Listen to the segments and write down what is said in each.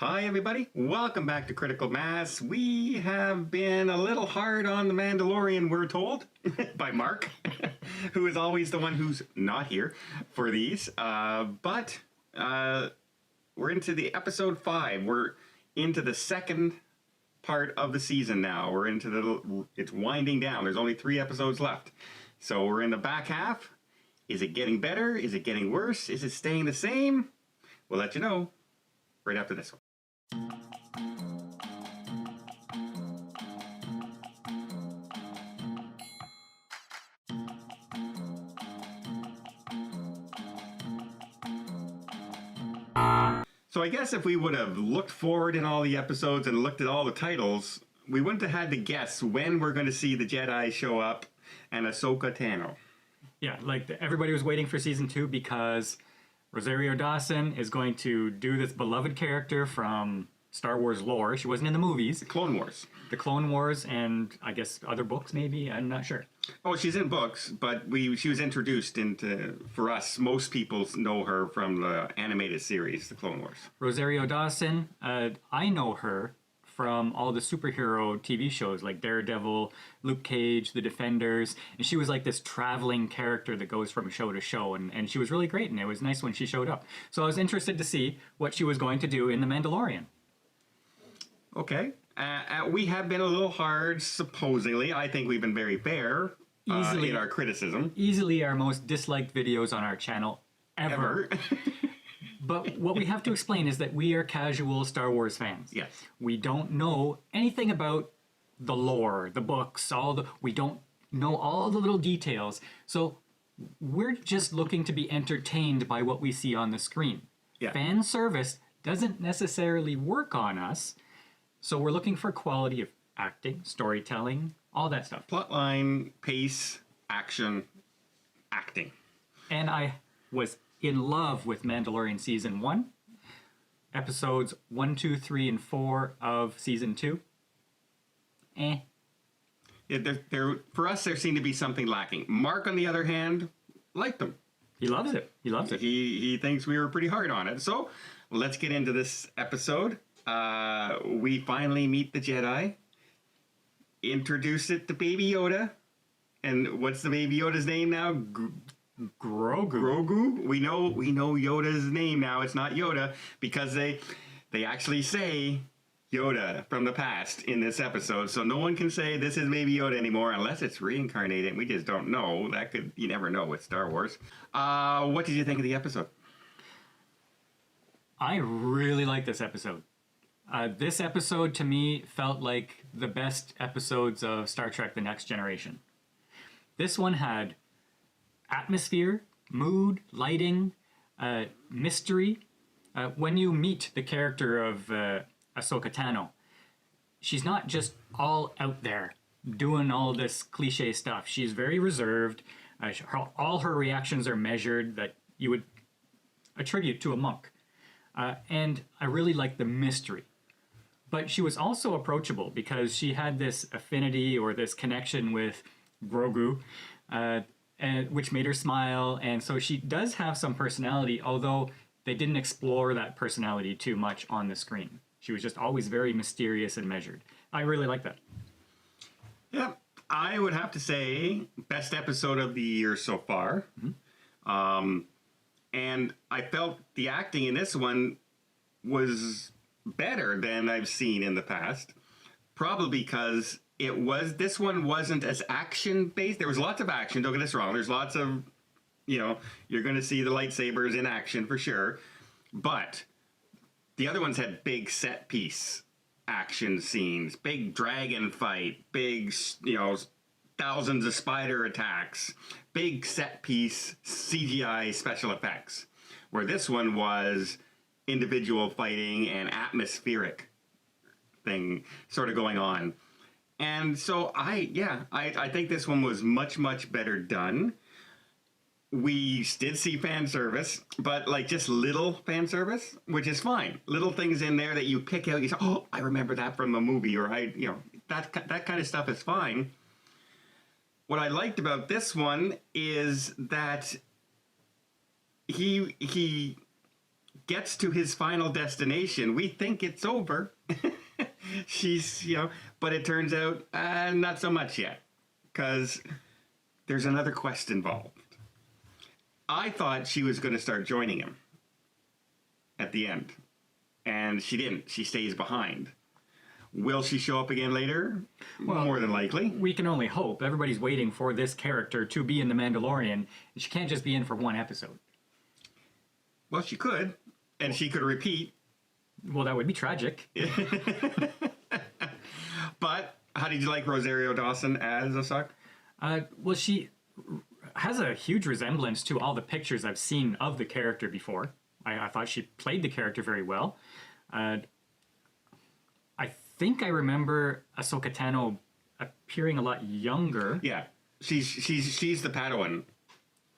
Hi everybody, welcome back to Critical Mass. We have been a little hard on the Mandalorian, we're told, by Mark, who is always the one who's not here for these. But we're into the episode 5. We're into the second part of the season now. We're into it's winding down. There's only 3 episodes left. So we're in the back half. Is it getting better? Is it getting worse? Is it staying the same? We'll let you know right after this one. So I guess if we would have looked forward in all the episodes and looked at all the titles, we wouldn't have had to guess when we're going to see the Jedi show up and Ahsoka Tano. Yeah, like everybody was waiting for season 2 because Rosario Dawson is going to do this beloved character from Star Wars lore. She wasn't in the movies. The Clone Wars. The Clone Wars and I guess other books maybe. I'm not sure. Oh, she's in books, but she was introduced into, for us, most people know her from the animated series, The Clone Wars. Rosario Dawson, I know her from all the superhero TV shows like Daredevil, Luke Cage, The Defenders, and she was like this traveling character that goes from show to show, and she was really great, and it was nice when she showed up. So I was interested to see what she was going to do in The Mandalorian. Okay. We have been a little hard, supposedly. I think we've been very fair in our criticism. Easily our most disliked videos on our channel ever. But what we have to explain is that we are casual Star Wars fans. Yes. We don't know anything about the lore, the books, we don't know all the little details. So we're just looking to be entertained by what we see on the screen. Yeah. Fan service doesn't necessarily work on us. So we're looking for quality of acting, storytelling, all that stuff. Plotline, pace, action, acting. And I was in love with Mandalorian Season 1. Episodes 1, 2, 3, and 4 of Season 2. Yeah, for us, there seemed to be something lacking. Mark, on the other hand, liked them. He loves it. He loves it. He thinks we were pretty hard on it. So let's get into this episode. We finally meet the Jedi. Introduce it to Baby Yoda. And what's the Baby Yoda's name now? Grogu. Grogu? We know Yoda's name now. It's not Yoda because they actually say Yoda from the past in this episode. So no one can say this is Baby Yoda anymore unless it's reincarnated. We just don't know. You never know with Star Wars. What did you think of the episode? I really like this episode. This episode, to me, felt like the best episodes of Star Trek The Next Generation. This one had atmosphere, mood, lighting, mystery. When you meet the character of Ahsoka Tano, she's not just all out there doing all this cliche stuff. She's very reserved. All her reactions are measured that you would attribute to a monk. And I really like the mystery. But she was also approachable because she had this affinity or this connection with Grogu, which made her smile. And so she does have some personality, although they didn't explore that personality too much on the screen. She was just always very mysterious and measured. I really like that. Yeah, I would have to say best episode of the year so far. Mm-hmm. And I felt the acting in this one was better than I've seen in the past. Probably because this one wasn't as action-based. There was lots of action, don't get us wrong. There's lots of, you're going to see the lightsabers in action for sure. But the other ones had big set-piece action scenes, big dragon fight, big, thousands of spider attacks, big set-piece CGI special effects, where this one was individual fighting and atmospheric thing sort of going on. And so I think this one was much, much better done. We did see fan service, but like just little fan service, which is fine. Little things in there that you pick out, you say, oh, I remember that from a movie, or that kind of stuff is fine. What I liked about this one is that he gets to his final destination, we think it's over. She's, but it turns out not so much yet, because there's another quest involved. I thought she was going to start joining him at the end, and she didn't. She stays behind. Will she show up again later? Well, more than likely. We can only hope. Everybody's waiting for this character to be in The Mandalorian, and she can't just be in for one episode. Well, she could, and she could repeat. Well, that would be tragic. But how did you like Rosario Dawson as Ahsoka? Well, she has a huge resemblance to all the pictures I've seen of the character before. I thought she played the character very well. I think I remember Ahsoka Tano appearing a lot younger. Yeah, she's the Padawan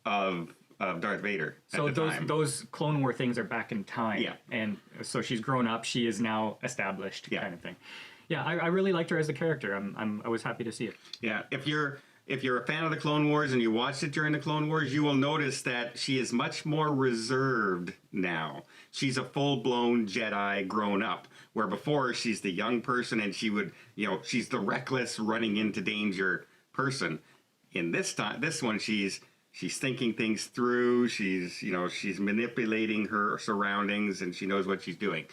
of Darth Vader. So those Clone War things are back in time. Yeah, and so she's grown up. She is now established, kind of thing. Yeah, I really liked her as a character. I was happy to see it. Yeah, if you're a fan of the Clone Wars and you watched it during the Clone Wars, you will notice that she is much more reserved now. She's a full-blown Jedi grown up, where before she's the young person and she would, she's the reckless running into danger person. In this one, she's thinking things through. She's manipulating her surroundings and she knows what she's doing.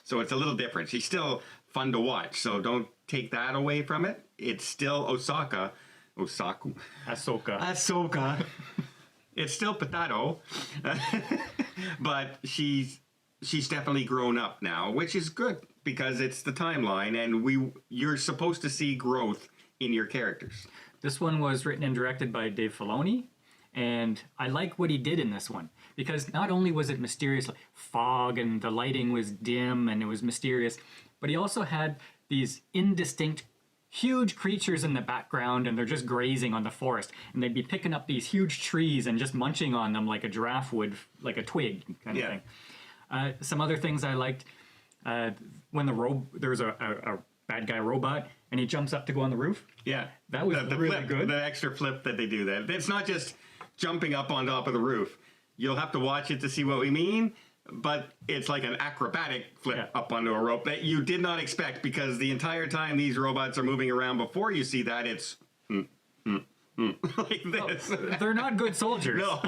So it's a little different. She's still fun to watch. So don't take that away from it. It's still Ahsoka. It's still potato, but she's definitely grown up now, which is good because it's the timeline, and you're supposed to see growth in your characters. This one was written and directed by Dave Filoni, and I like what he did in this one because not only was it mysterious, like fog and the lighting was dim and it was mysterious, but he also had these indistinct huge creatures in the background, and they're just grazing on the forest, and they'd be picking up these huge trees and just munching on them like a giraffe would, like a twig kind of thing. Some other things I liked, when there was a bad guy robot, and he jumps up to go on the roof. Yeah, that was really flip, good. The extra flip that they do. That it's not just jumping up on top of the roof. You'll have to watch it to see what we mean. But it's like an acrobatic flip up onto a rope that you did not expect, because the entire time these robots are moving around before you see that, it's like this. Oh, they're not good soldiers. No,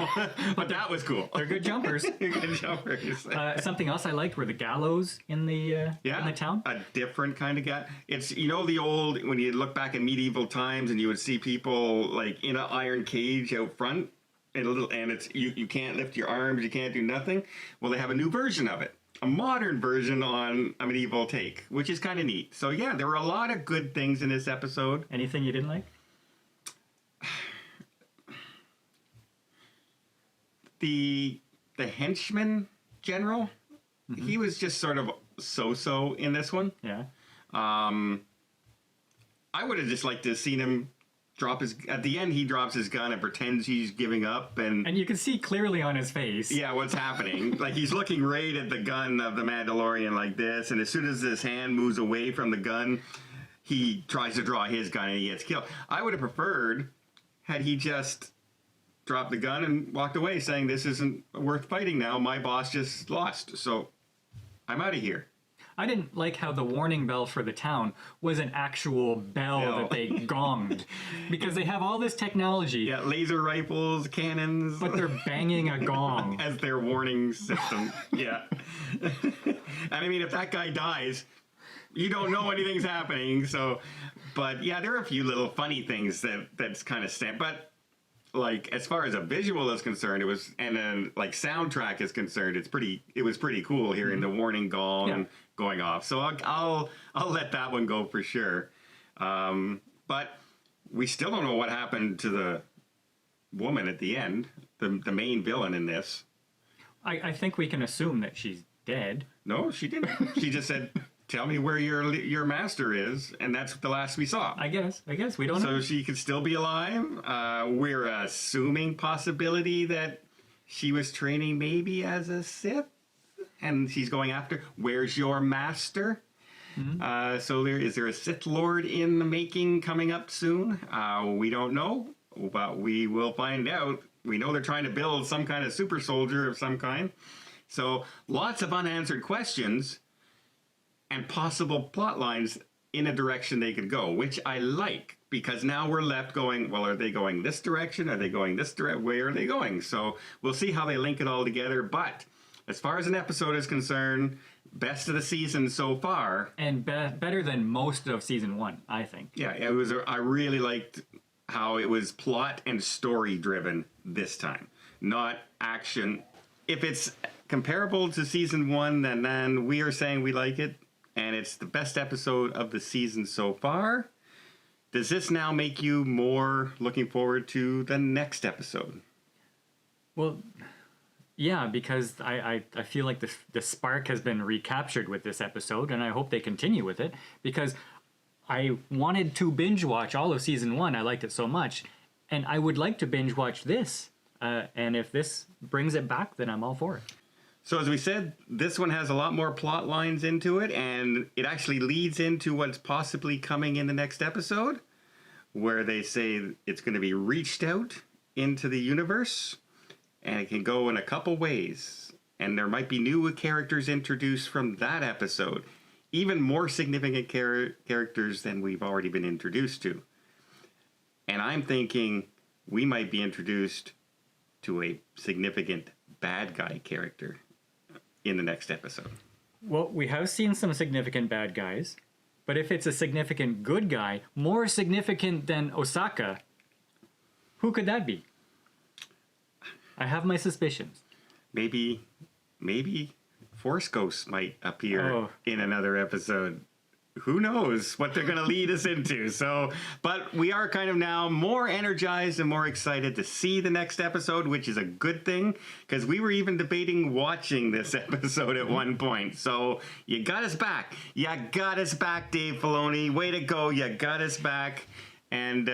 but that was cool. They're good jumpers. Good jumpers. Something else I liked were the gallows in the town. A different kind of it's the old, when you look back in medieval times and you would see people like in an iron cage out front. And it's you can't lift your arms, you can't do nothing. Well, they have a new version of it, a modern version on a medieval take, which is kind of neat. So yeah, there were a lot of good things in this episode. Anything you didn't like? The henchman general, he was just sort of so in this one. Yeah. I would have just liked to have seen him at the end. He drops his gun and pretends he's giving up, and you can see clearly on his face what's happening. Like, he's looking right at the gun of the Mandalorian like this, and as soon as his hand moves away from the gun, he tries to draw his gun and he gets killed. I would have preferred had he just dropped the gun and walked away saying, this isn't worth fighting now, my boss just lost, so I'm out of here. I didn't like how the warning bell for the town was an actual bell that they gonged, because they have all this technology. Yeah, laser rifles, cannons. But they're banging a gong as their warning system. Yeah. And I mean, if that guy dies, you don't know anything's happening. So, but yeah, there are a few little funny things that's kind of stand. But like, as far as a visual is concerned, and then like soundtrack is concerned, it was pretty cool hearing the warning gong going off. So I'll let that one go for sure. But we still don't know what happened to the woman at the end, the main villain in this. I think we can assume that she's dead. No, she didn't. She just said, tell me where your master is, and that's the last we saw. I guess we don't know. So she could still be alive. We're assuming possibility that she was training maybe as a Sith, and she's going after, where's your master? Mm-hmm. So is there a Sith Lord in the making coming up soon? We don't know, but we will find out. We know they're trying to build some kind of super soldier of some kind. So lots of unanswered questions and possible plot lines in a direction they could go, which I like, because now we're left going, well, are they going this direction? Are they going this direction? Where are they going? So we'll see how they link it all together. But as far as an episode is concerned, best of the season so far. And better than most of season 1, I think. Yeah, it was. I really liked how it was plot and story driven this time, not action. If it's comparable to season 1, then we are saying we like it, and it's the best episode of the season so far. Does this now make you more looking forward to the next episode? Well, yeah, because I feel like the spark has been recaptured with this episode, and I hope they continue with it, because I wanted to binge watch all of season 1. I liked it so much, and I would like to binge watch this. And if this brings it back, then I'm all for it. So as we said, this one has a lot more plot lines into it, and it actually leads into what's possibly coming in the next episode, where they say it's going to be reached out into the universe, and it can go in a couple ways. And there might be new characters introduced from that episode, even more significant characters than we've already been introduced to. And I'm thinking we might be introduced to a significant bad guy character in the next episode. Well, we have seen some significant bad guys, but if it's a significant good guy, more significant than Osaka, who could that be? I have my suspicions. Maybe Force Ghosts might appear in another episode. Who knows what they're going to lead us into. So, but we are kind of now more energized and more excited to see the next episode, which is a good thing, because we were even debating watching this episode at one point. So you got us back. You got us back, Dave Filoni. Way to go. You got us back. And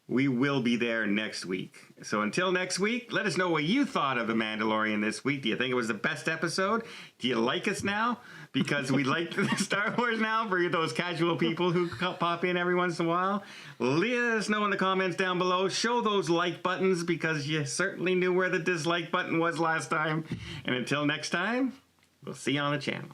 we will be there next week. So until next week, let us know what you thought of The Mandalorian this week. Do you think it was the best episode? Do you like us now? Because we like Star Wars now for those casual people who pop in every once in a while. Let us know in the comments down below. Show those like buttons, because you certainly knew where the dislike button was last time. And until next time, we'll see you on the channel.